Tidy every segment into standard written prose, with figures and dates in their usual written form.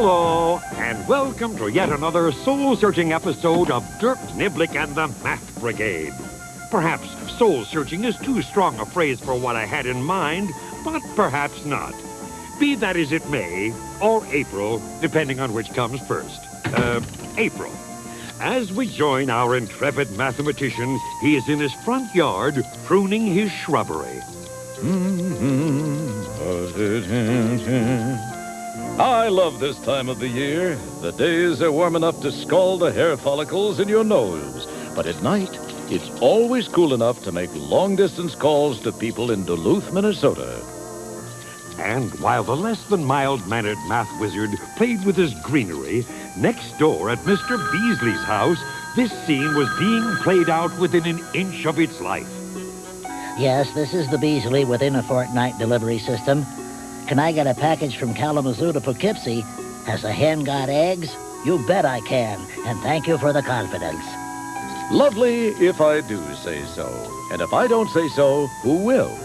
Hello, and welcome to yet another soul-searching episode of Dirk Niblick and the Math Brigade. Perhaps soul-searching is too strong a phrase for what I had in mind, but perhaps not. Be that as it may, or April, depending on which comes first. April. As we join our intrepid mathematician, he is in his front yard pruning his shrubbery. I love this time of the year. The days are warm enough to scald the hair follicles in your nose. But at night, it's always cool enough to make long-distance calls to people in Duluth, Minnesota. And while the less-than-mild-mannered math wizard played with his greenery, next door at Mr. Beasley's house, this scene was being played out within an inch of its life. Yes, this is the Beasley within a fortnight delivery system. Can I get a package from Kalamazoo to Poughkeepsie? Has the hen got eggs? You bet I can, and thank you for the confidence. Lovely if I do say so. And if I don't say so, who will?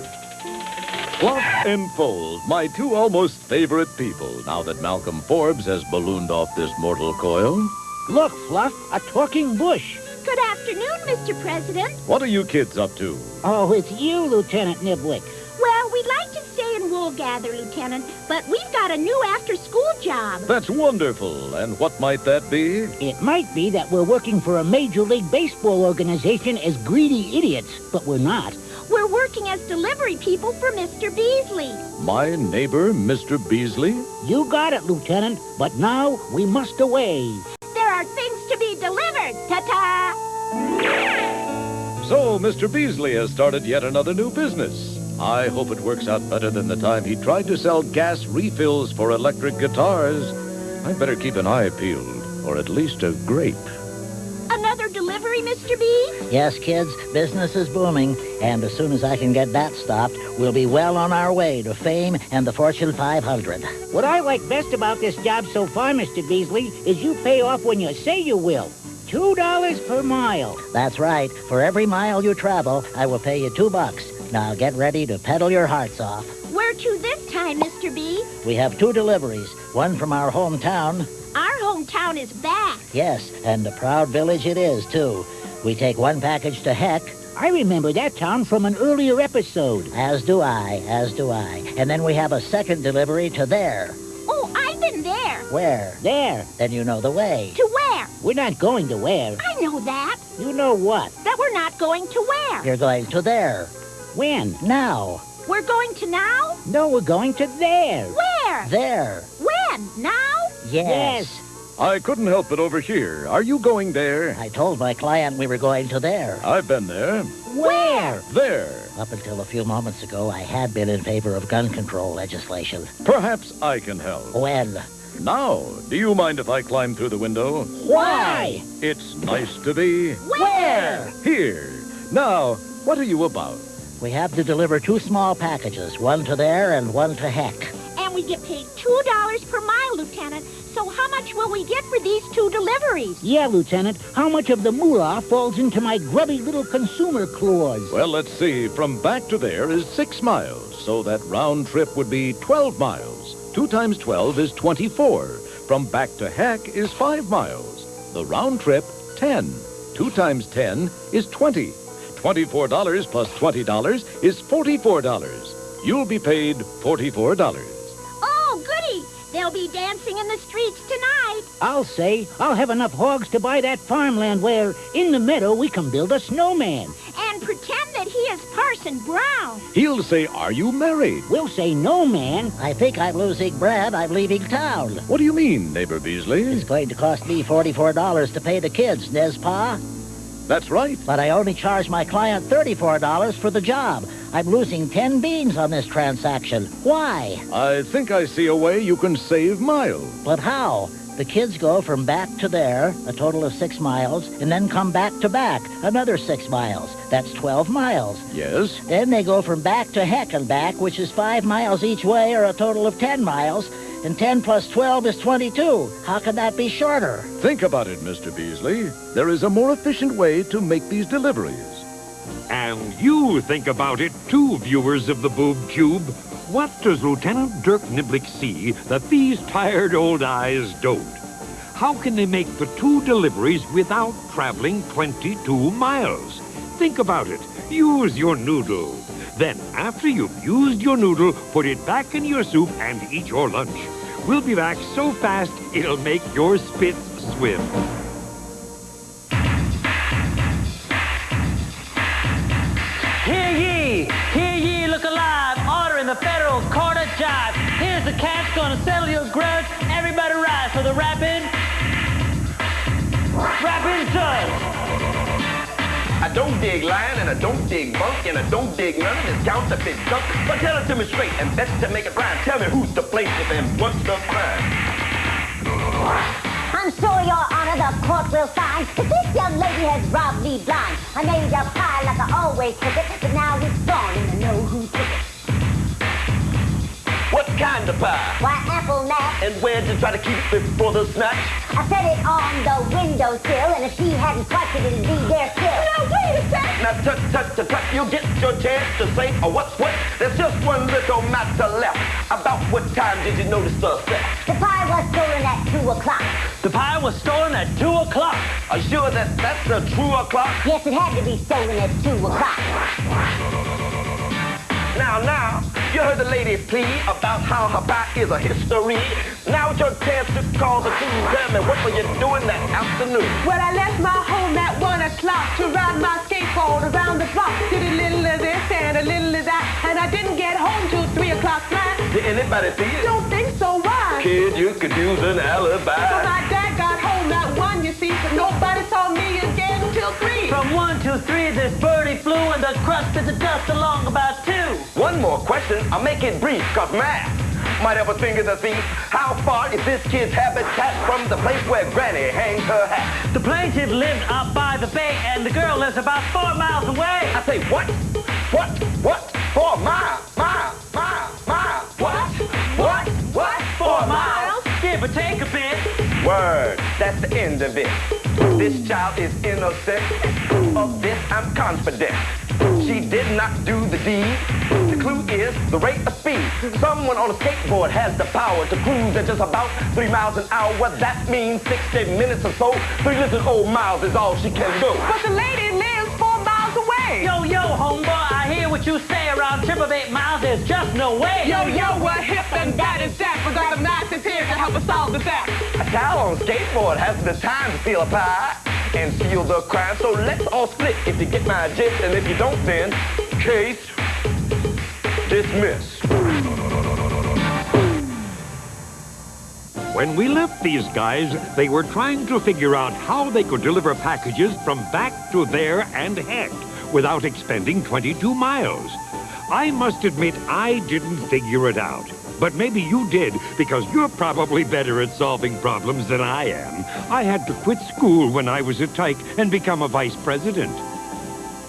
Fluff and Fold, my two almost favorite people, now that Malcolm Forbes has ballooned off this mortal coil. Look, Fluff, a talking bush. Good afternoon, Mr. President. What are you kids up to? Oh, it's you, Lieutenant Niblick. Well, we'd like to stay and wool gather, Lieutenant, but we've got a new after-school job. That's wonderful. And what might that be? It might be that we're working for a Major League Baseball organization as greedy idiots, but we're not. We're working as delivery people for Mr. Beasley. My neighbor, Mr. Beasley? You got it, Lieutenant, but now we must away. There are things to be delivered. Ta-ta! So, Mr. Beasley has started yet another new business. I hope it works out better than the time he tried to sell gas refills for electric guitars. I'd better keep an eye peeled, or at least a grape. Another delivery, Mr. B? Yes, kids, business is booming, and as soon as I can get that stopped, we'll be well on our way to fame and the Fortune 500. What I like best about this job so far, Mr. Beasley, is you pay off when you say you will. $2 per mile. That's right. For every mile you travel, I will pay you $2. Now get ready to pedal your hearts off. Where to this time, Mr. B? We have 2 deliveries, one from our hometown. Our hometown is back. Yes, and a proud village it is, too. We take one package to Heck. I remember that town from an earlier episode. As do I. And then we have a second delivery to there. Oh, I've been there. Where? There. Then you know the way. To where? We're not going to where. I know that. You know what? That we're not going to where? You're going to there. When? Now. We're going to now? No, we're going to there. Where? There. When? Now? Yes. I couldn't help it over here. Are you going there? I told my client we were going to there. I've been there. Where? There. Up until a few moments ago, I had been in favor of gun control legislation. Perhaps I can help. When? Now, do you mind if I climb through the window? Why? It's nice to be Where? here. Now, what are you about? We have to deliver 2 small packages, one to there and one to Heck. And we get paid $2 per mile, Lieutenant. So how much will we get for these 2 deliveries? Yeah, Lieutenant. How much of the moolah falls into my grubby little consumer clause? Well, let's see. From back to there is 6 miles, so that round trip would be 12 miles. 2 times 12 is 24. From back to Heck is 5 miles. The round trip, 10. 2 times 10 is 20. $24 plus $20 is $44. You'll be paid $44. Oh, goody! They'll be dancing in the streets tonight. I'll say I'll have enough hogs to buy that farmland where, in the meadow, we can build a snowman. And pretend that he is Parson Brown. He'll say, "Are you married?" We'll say no, man. I think I'm losing Brad. I'm leaving town. What do you mean, neighbor Beasley? It's going to cost me $44 to pay the kids, Nez Pa. That's right. But I only charge my client $34 for the job. I'm losing 10 beans on this transaction. Why? I think I see a way you can save miles. But how? The kids go from back to there, a total of 6 miles, and then come back to back, another 6 miles. That's 12 miles. Yes? Then they go from back to Heck and back, which is 5 miles each way, or a total of 10 miles. And 10 plus 12 is 22. How can that be shorter? Think about it, Mr. Beasley. There is a more efficient way to make these deliveries. And you think about it, too, viewers of the Boob Cube. What does Lieutenant Dirk Niblick see that these tired old eyes don't? How can they make the 2 deliveries without traveling 22 miles? Think about it. Use your noodle. Then, after you've used your noodle, put it back in your soup and eat your lunch. We'll be back so fast, it'll make your spits swim. Hear ye, look alive, order in the federal court of jive. Here's the cat's gonna settle your grudge. Everybody rise for the Rappin Judge. I don't dig lion, and I don't dig bunk, and I don't dig none of this counterfeit junk. But tell it to me straight, and best to make it rhyme. Tell me who's the plaintiff and what's the crime. I'm sure, Your Honor, the court will sign that this young lady has robbed me blind. I made a pie like I always took it, but now it's gone and I know who took it. What kind of pie? Why, apple mash. And where'd you try to keep it before the snatch? I set it on the windowsill, and if he hadn't touched it, it'd be there still. Now, wait a sec. Now, tut, you'll get your chance to say, oh, what's what? There's just one little matter left. About what time did you notice the theft? The pie was stolen at 2 o'clock. The pie was stolen at 2 o'clock. Are you sure that that's the true o'clock? Yes, it had to be stolen at 2 o'clock. Now, you heard the lady plead about how her pie is a history. Now it's your chance to call the crew. Tell me, what were you doing that afternoon? Well, I left my home at 1 o'clock to ride my skateboard around the block. Did a little of this and a little of that, and I didn't get home till 3 o'clock flat. Did anybody see it? Don't think so, why? Kid, you could use an alibi. Well, my dad got home at 1, you see, but nobody saw me again till 3. From 1 to 3, this birdie flew, and the crust bit the dust along about 2. One more question, I'll make it brief, cause math might have a finger to thief. How far is this kid's habitat from the place where Granny hangs her hat? The plaintiff lived up by the bay, and the girl lives about 4 miles away. I say, what? 4 miles? What? 4 miles? Give or take a bit. Word, that's the end of it. This child is innocent. Of this, I'm confident. She did not do the deed. The clue is the rate of speed. Someone on a skateboard has the power to cruise at just about 3 miles an hour. That means 60 minutes or so. 3 little old miles is all she can do. But the lady lives 4 miles away. Yo, homeboy, I hear what you say. Around 888 miles, there's just no way. Yo, we're hip and bad as that. We got a math is here to help us solve the fact. A child on a skateboard has the time to steal a pie and steal the crime. So let's all split if you get my gist. And if you don't, then case dismissed. When we left these guys, they were trying to figure out how they could deliver packages from back to there and heck without expending 22 miles. I must admit I didn't figure it out. But maybe you did, because you're probably better at solving problems than I am. I had to quit school when I was a tyke and become a vice president.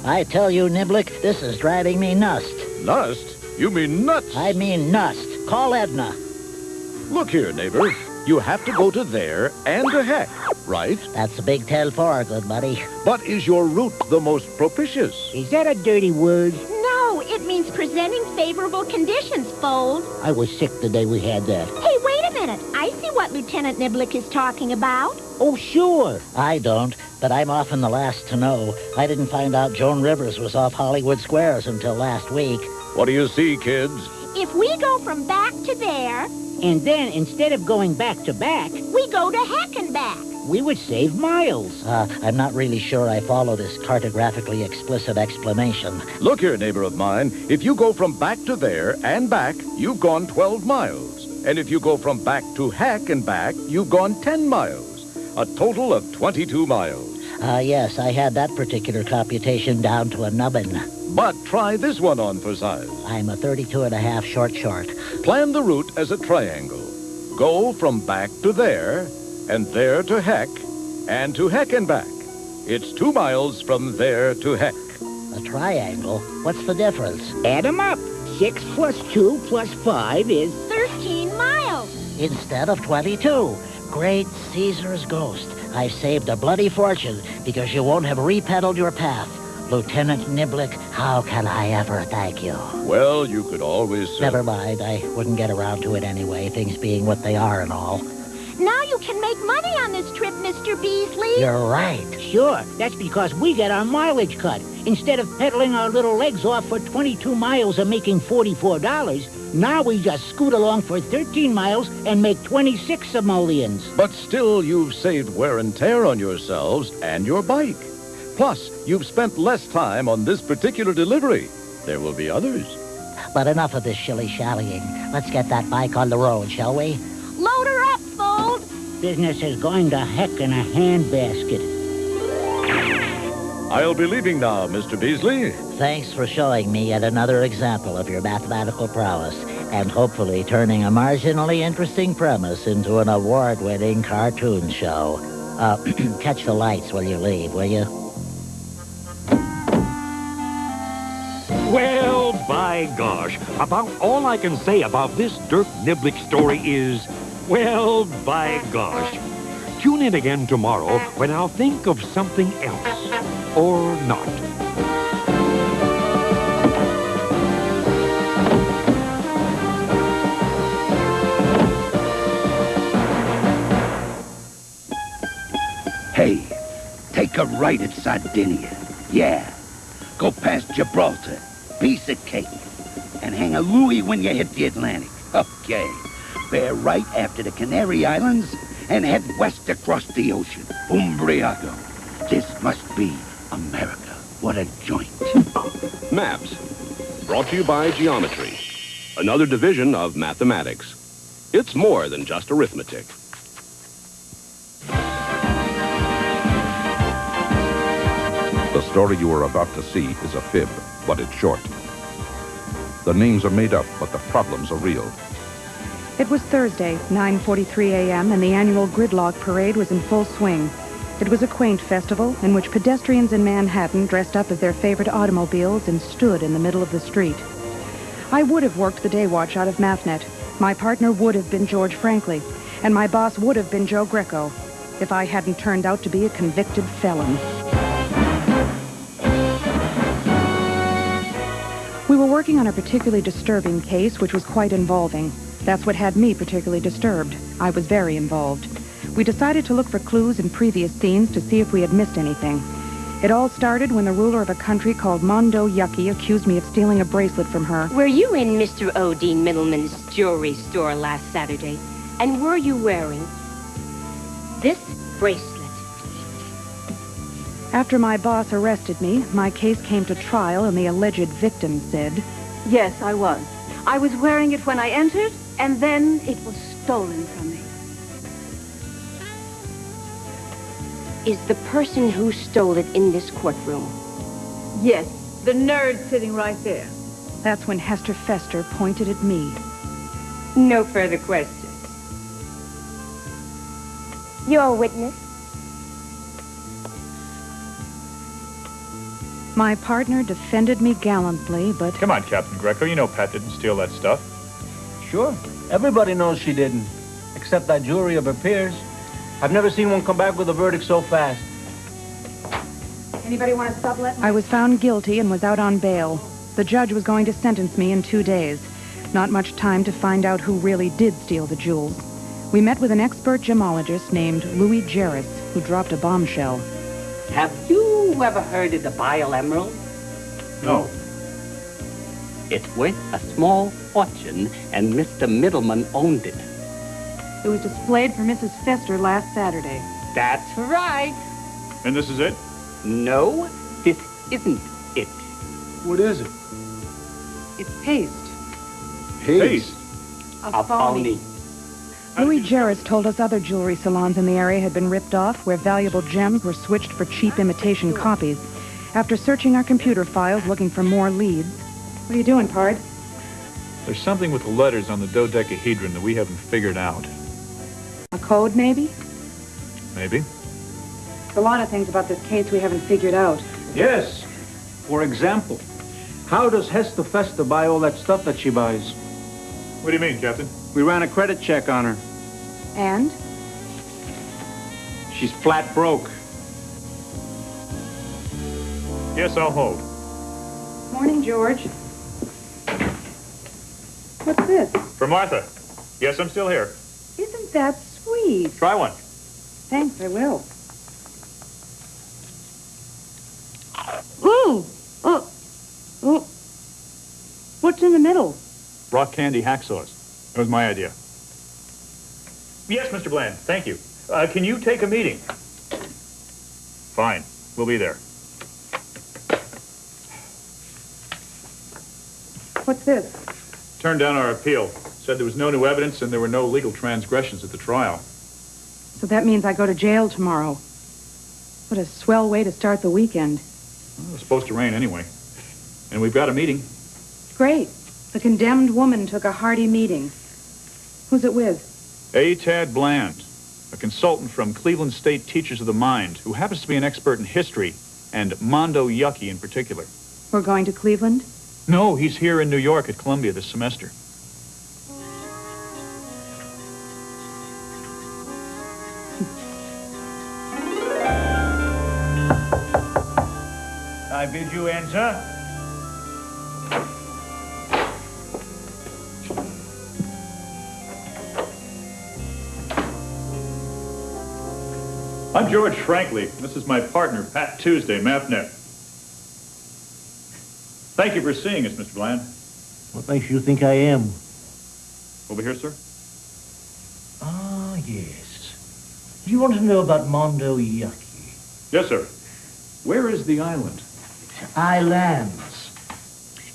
I tell you, Niblick, this is driving me nuts. Nust? You mean nuts? I mean nust. Call Edna. Look here, neighbor. You have to go to there and to heck, right? That's a big 10-4, good buddy. But is your route the most propitious? Is that a dirty word? No, it means presenting favorable conditions, Fold. I was sick the day we had that. Hey, wait a minute. I see what Lieutenant Niblick is talking about. Oh, sure. I don't, but I'm often the last to know. I didn't find out Joan Rivers was off Hollywood Squares until last week. What do you see, kids? If we go from back to there, And then, instead of going back to back, we go to heck and back. we would save miles. I'm not really sure I follow this cartographically explicit explanation. Look here, neighbor of mine. If you go from back to there and back, you've gone 12 miles. And if you go from back to heck and back, you've gone 10 miles. A total of 22 miles. Yes, I had that particular computation down to a nubbin. But try this one on for size. I'm a 32.5 short. Plan the route as a triangle. Go from back to there, and there to heck, and to heck and back. It's 2 miles from there to heck. A triangle? What's the difference? Add 'em up. 6 plus 2 plus 5 is... 13 miles. Instead of 22. Great Caesar's ghost. I've saved a bloody fortune because you won't have repedaled your path. Lieutenant Niblick, how can I ever thank you? Well, you could always say... Never mind. I wouldn't get around to it anyway, things being what they are and all. Now you can make money on this trip, Mr. Beasley. You're right. Sure, that's because we get our mileage cut. Instead of pedaling our little legs off for 22 miles and making $44, now we just scoot along for 13 miles and make 26 simoleons. But still, you've saved wear and tear on yourselves and your bike. Plus, you've spent less time on this particular delivery. There will be others. But enough of this shilly-shallying. Let's get that bike on the road, shall we? Load her up, Fold. Business is going to heck in a handbasket. I'll be leaving now, Mr. Beasley. Thanks for showing me yet another example of your mathematical prowess, and hopefully turning a marginally interesting premise into an award-winning cartoon show. Catch the lights while you leave, will you? Well, by gosh, about all I can say about this Dirk Niblick story is, well, by gosh. Tune in again tomorrow when I'll think of something else. Or not. Hey, take a right at Sardinia. Yeah. Go past Gibraltar. Piece of cake. And hang a Louis when you hit the Atlantic. Okay. Bear right after the Canary Islands and head west across the ocean. Umbriago. This must be America. What a joint. Maps. Brought to you by Geometry. Another division of mathematics. It's more than just arithmetic. The story you are about to see is a fib, but it's short. The names are made up, but the problems are real. It was Thursday, 9:43 a.m., and the annual Gridlock Parade was in full swing. It was a quaint festival in which pedestrians in Manhattan dressed up as their favorite automobiles and stood in the middle of the street. I would have worked the day watch out of Mathnet. My partner would have been George Franklin, and my boss would have been Joe Greco, if I hadn't turned out to be a convicted felon. We were working on a particularly disturbing case, which was quite involving. That's what had me particularly disturbed. I was very involved. We decided to look for clues in previous scenes to see if we had missed anything. It all started when the ruler of a country called Mondo Yucky accused me of stealing a bracelet from her. Were you in Mr. O.D. Middleman's jewelry store last Saturday? And were you wearing this bracelet? After my boss arrested me, my case came to trial and the alleged victim said, "Yes, I was. I was wearing it when I entered, and then it was stolen from me." Is the person who stole it in this courtroom? Yes, the nerd sitting right there. That's when Hester Fester pointed at me. No further questions. You're a witness. My partner defended me gallantly, but... Come on, Captain Greco. You know Pat didn't steal that stuff. Sure. Everybody knows she didn't, except that jury of her peers. I've never seen one come back with a verdict so fast. Anybody want to sublet? I was found guilty and was out on bail. The judge was going to sentence me in 2 days. Not much time to find out who really did steal the jewels. We met with an expert gemologist named Louis Jarris, who dropped a bombshell. Have you ever heard of the Bile Emerald? No. It's worth a small fortune, and Mr. Middleman owned it. It was displayed for Mrs. Fester last Saturday. That's right. And this is it? No, this isn't it. What is it? It's paste. Paste? A phony. Louis Jarris told us other jewelry salons in the area had been ripped off, where valuable gems were switched for cheap imitation copies. After searching our computer files looking for more leads... What are you doing, Pard? There's something with the letters on the dodecahedron that we haven't figured out. A code, maybe? Maybe. There's a lot of things about this case we haven't figured out. Yes. For example, how does Hester Fester buy all that stuff that she buys? What do you mean, Captain? We ran a credit check on her. And? She's flat broke. Yes, I'll hold. Morning, George. What's this? For Martha. Yes, I'm still here. Isn't that sweet? Try one. Thanks, I will. Ooh! Oh. What's in the middle? Rock candy hacksaws. That was my idea. Yes, Mr. Bland, thank you. Can you take a meeting? Fine, we'll be there. What's this? Turned down our appeal. Said there was no new evidence and there were no legal transgressions at the trial. So that means I go to jail tomorrow. What a swell way to start the weekend. Well, it was supposed to rain anyway. And we've got a meeting. Great. The condemned woman took a hearty meeting. Who's it with? A. Tad Bland, a consultant from Cleveland State Teachers of the Mind, who happens to be an expert in history, and Mondo Yucky in particular. We're going to Cleveland? No, he's here in New York at Columbia this semester. I bid you enter. I'm George Franklin. This is my partner, Pat Tuesday, Mathnet. Thank you for seeing us, Mr. Bland. What makes you think I am? Over here, sir? Ah, yes. Do you want to know about Mondo Yucky? Yes, sir. Where is the island? Islands.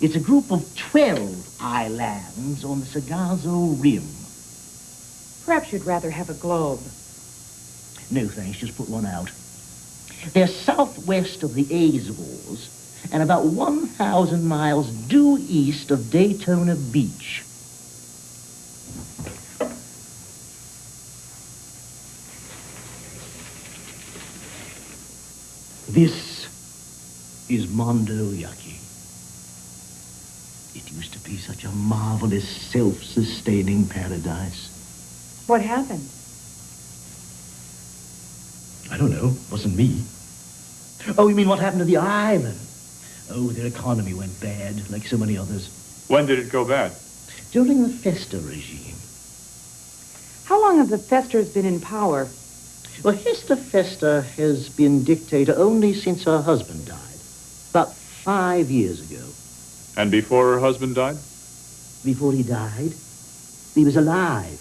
It's a group of 12 islands on the Sargasso Rim. Perhaps you'd rather have a globe. No, thanks. Just put one out. They're southwest of the Azores and about 1,000 miles due east of Daytona Beach. This is Mondo Yucky. It used to be such a marvelous, self-sustaining paradise. What happened? I don't know. Wasn't me. Oh, you mean what happened to the island? Oh, their economy went bad, like so many others. When did it go bad? During the Festa regime. How long have the Festers been in power? Well, Hester Festa has been dictator only since her husband died. About 5 years ago. And before her husband died? Before he died? He was alive.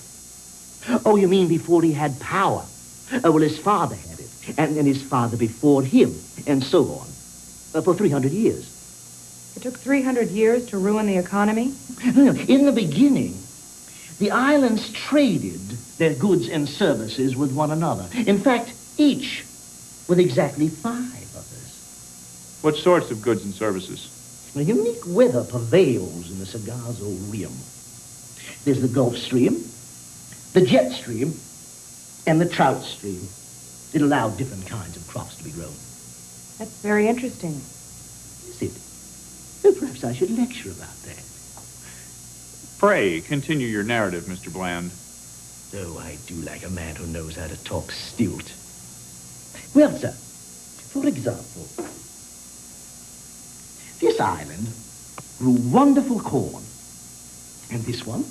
Oh, you mean before he had power? Oh, well, his father had it, and his father before him, and so on, for 300 years. It took 300 years to ruin the economy? No, in the beginning, the islands traded their goods and services with one another. In fact, each with exactly 5 others. What sorts of goods and services? A unique weather prevails in the Sargasso Rim. There's the Gulf Stream, the jet stream, and the trout stream. It allowed different kinds of crops to be grown. That's very interesting. Is it? Well, perhaps I should lecture about that. Pray, continue your narrative, Mr. Bland. Oh, I do like a man who knows how to talk stilt. Well, sir, for example, this island grew wonderful corn. And this one,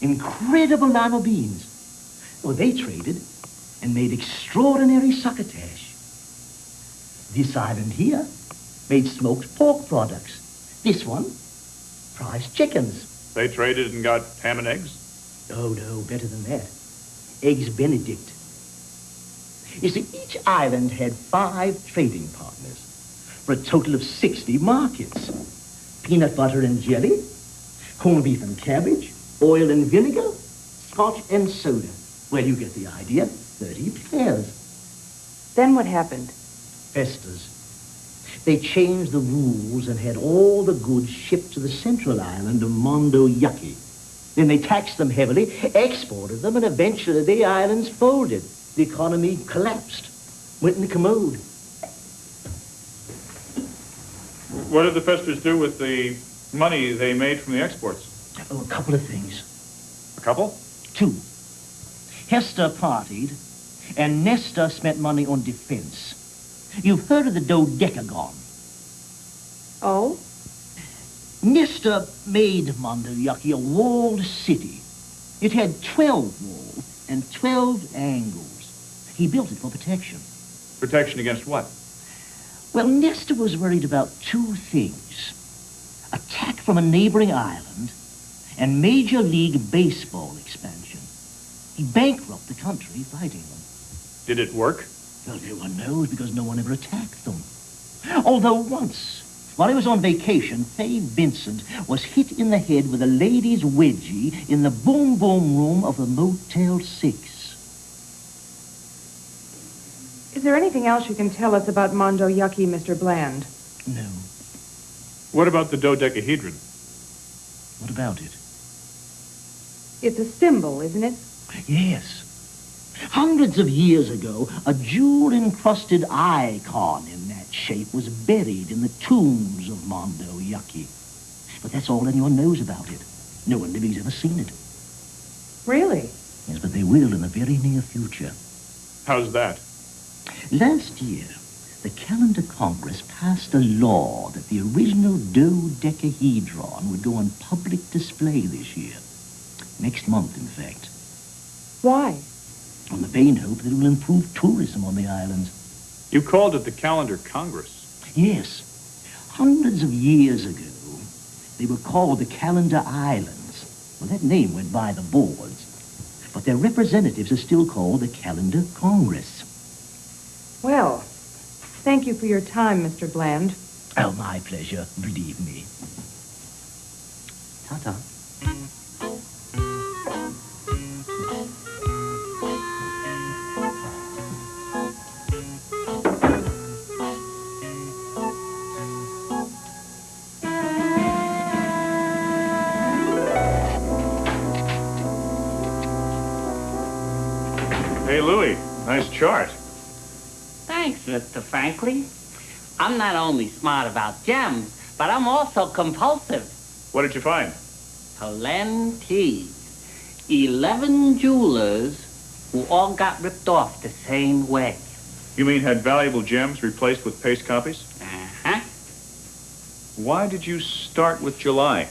incredible lima beans. Oh, they traded and made extraordinary succotash. This island here made smoked pork products. This one, prized chickens. They traded and got ham and eggs? Oh, no, better than that. Eggs Benedict. You see, each island had 5 trading partners for a total of 60 markets. Peanut butter and jelly, corned beef and cabbage, oil and vinegar, scotch and soda. Well, you get the idea. 30 pairs. Then what happened? Festas. They changed the rules and had all the goods shipped to the central island of Mondo Yucky. Then they taxed them heavily, exported them, and eventually the islands folded. The economy collapsed, went in the commode. What did the Festers do with the money they made from the exports? Oh, a couple of things. A couple? 2. Hester partied, and Nestor spent money on defense. You've heard of the dodecahedron. Oh? Nestor made Mondo Yucky a walled city. It had 12 walls and 12 angles. He built it for protection. Protection against what? Well, Nestor was worried about two things. Attack from a neighboring island and Major League Baseball expansion. He bankrupted the country fighting them. Did it work? Well, no one knows because no one ever attacked them. Although once, while he was on vacation, Faye Vincent was hit in the head with a lady's wedgie in the boom-boom room of the Motel 6. Is there anything else you can tell us about Mondo Yucky, Mr. Bland? No. What about the dodecahedron? What about it? It's a symbol, isn't it? Yes. Hundreds of years ago, a jewel-encrusted icon in that shape was buried in the tombs of Mondo Yucky. But that's all anyone knows about it. No one living's ever seen it. Really? Yes, but they will in the very near future. How's that? Last year, the Calendar Congress passed a law that the original dodecahedron would go on public display this year. Next month, in fact. Why? On the vain hope that it will improve tourism on the islands. You called it the Calendar Congress. Yes. Hundreds of years ago, they were called the Calendar Islands. Well, that name went by the boards. But their representatives are still called the Calendar Congress. Well, thank you for your time, Mr. Bland. Oh, my pleasure, believe me. Ta-ta. Hey, Louie, nice chart. Thanks, Mr. Franklin. I'm not only smart about gems, but I'm also compulsive. What did you find? Plenty. 11 jewelers who all got ripped off the same way. You mean had valuable gems replaced with paste copies? Uh-huh. Why did you start with July?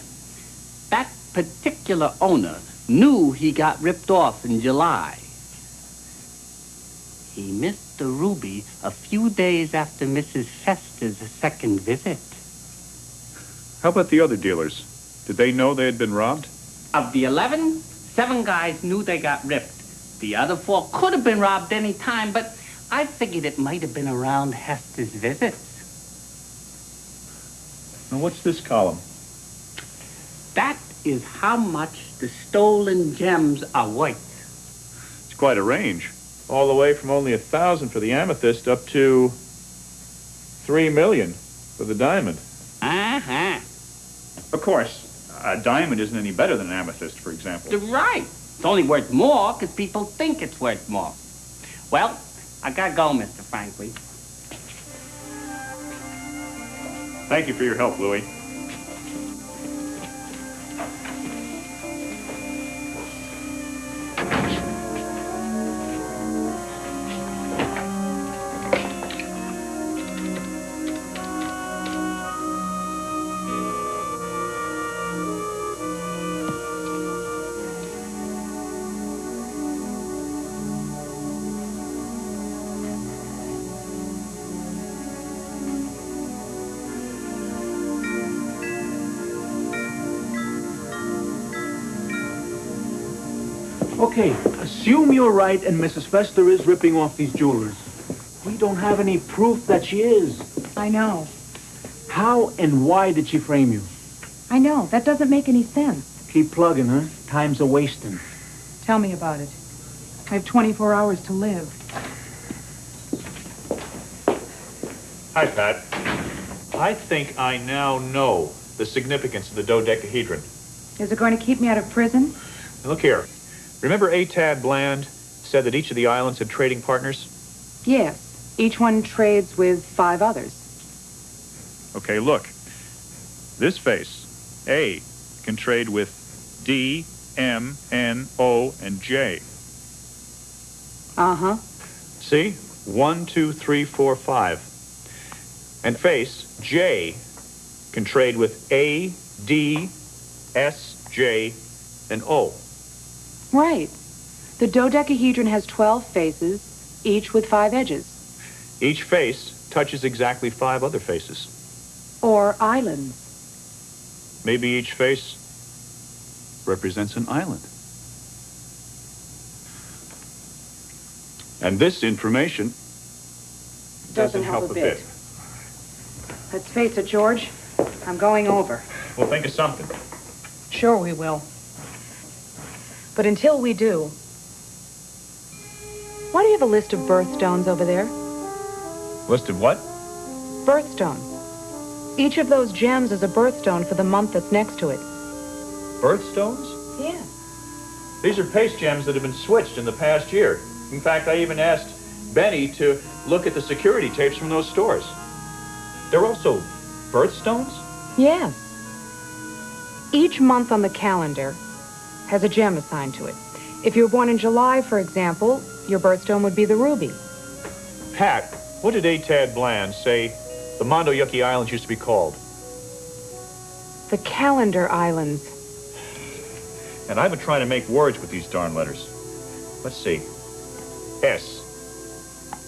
That particular owner knew he got ripped off in July. He missed the ruby a few days after Mrs. Fester's second visit. How about the other dealers? Did they know they had been robbed? Of the 11, 7 guys knew they got ripped. The other 4 could have been robbed any time, but I figured it might have been around Hester's visits. Now, what's this column? That is how much the stolen gems are worth. It's quite a range. All the way from only 1,000 for the amethyst up to 3 million for the diamond. Uh-huh. Of course, a diamond isn't any better than an amethyst, for example. You're right. It's only worth more because people think it's worth more. Well, I gotta go, Mr. Franklin. Thank you for your help, Louie. Okay, assume you're right and Mrs. Fester is ripping off these jewelers. We don't have any proof that she is. I know. How and why did she frame you? I know. That doesn't make any sense. Keep plugging, huh? Time's a-wasting. Tell me about it. I have 24 hours to live. Hi, Pat. I think I now know the significance of the dodecahedron. Is it going to keep me out of prison? Now, look here. Remember Tad Bland said that each of the islands had trading partners? Yes. Each one trades with 5 others. Okay, look. This face, A, can trade with D, M, N, O, and J. Uh-huh. See? 1, 2, 3, 4, 5. And face, J, can trade with A, D, S, J, and O. Right. The dodecahedron has 12 faces, each with 5 edges. Each face touches exactly 5 other faces. Or islands. Maybe each face represents an island. And this information doesn't help a bit. Let's face it, George. I'm going over. We'll think of something. Sure we will. But until we do, why do you have a list of birthstones over there? List of what? Birthstones. Each of those gems is a birthstone for the month that's next to it. Birthstones? Yeah. These are paste gems that have been switched in the past year. In fact, I even asked Benny to look at the security tapes from those stores. They're also birthstones? Yeah. Each month on the calendar has a gem assigned to it. If you were born in July, for example, your birthstone would be the ruby. Pat, what did Atad Bland say the Mondo Yucky Islands used to be called? The Calendar Islands. And I've been trying to make words with these darn letters. Let's see. S,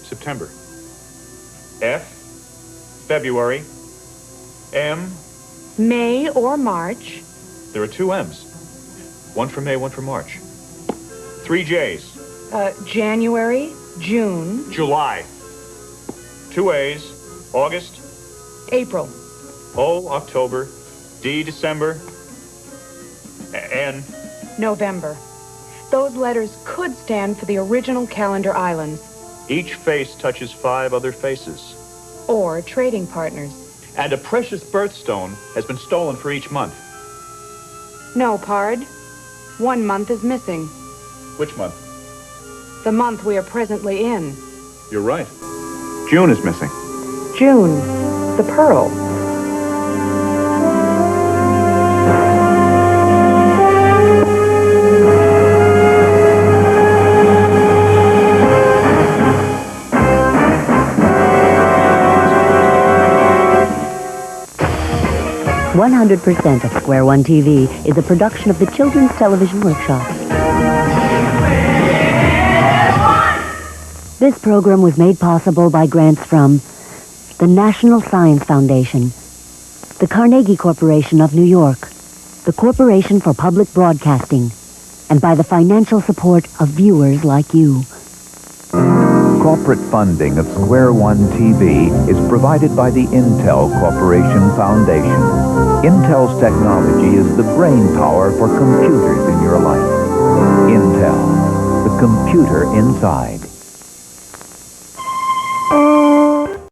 September. F, February. M, May or March. there are 2 M's. One for May, one for March. 3 J's. January, June. July. 2 A's. August. April. O, October. D, December. N. November. Those letters could stand for the original Calendar Islands. Each face touches 5 other faces. Or trading partners. And a precious birthstone has been stolen for each month. No, Pard. 1 month is missing. Which month? The month we are presently in. You're right. June is missing. June. The pearl. "100% of Square One TV is a production of the Children's Television Workshop. This program was made possible by grants from the National Science Foundation, the Carnegie Corporation of New York, the Corporation for Public Broadcasting, and by the financial support of viewers like you. Corporate funding of Square One TV is provided by the Intel Corporation Foundation. Intel's technology is the brain power for computers in your life. Intel, the computer inside.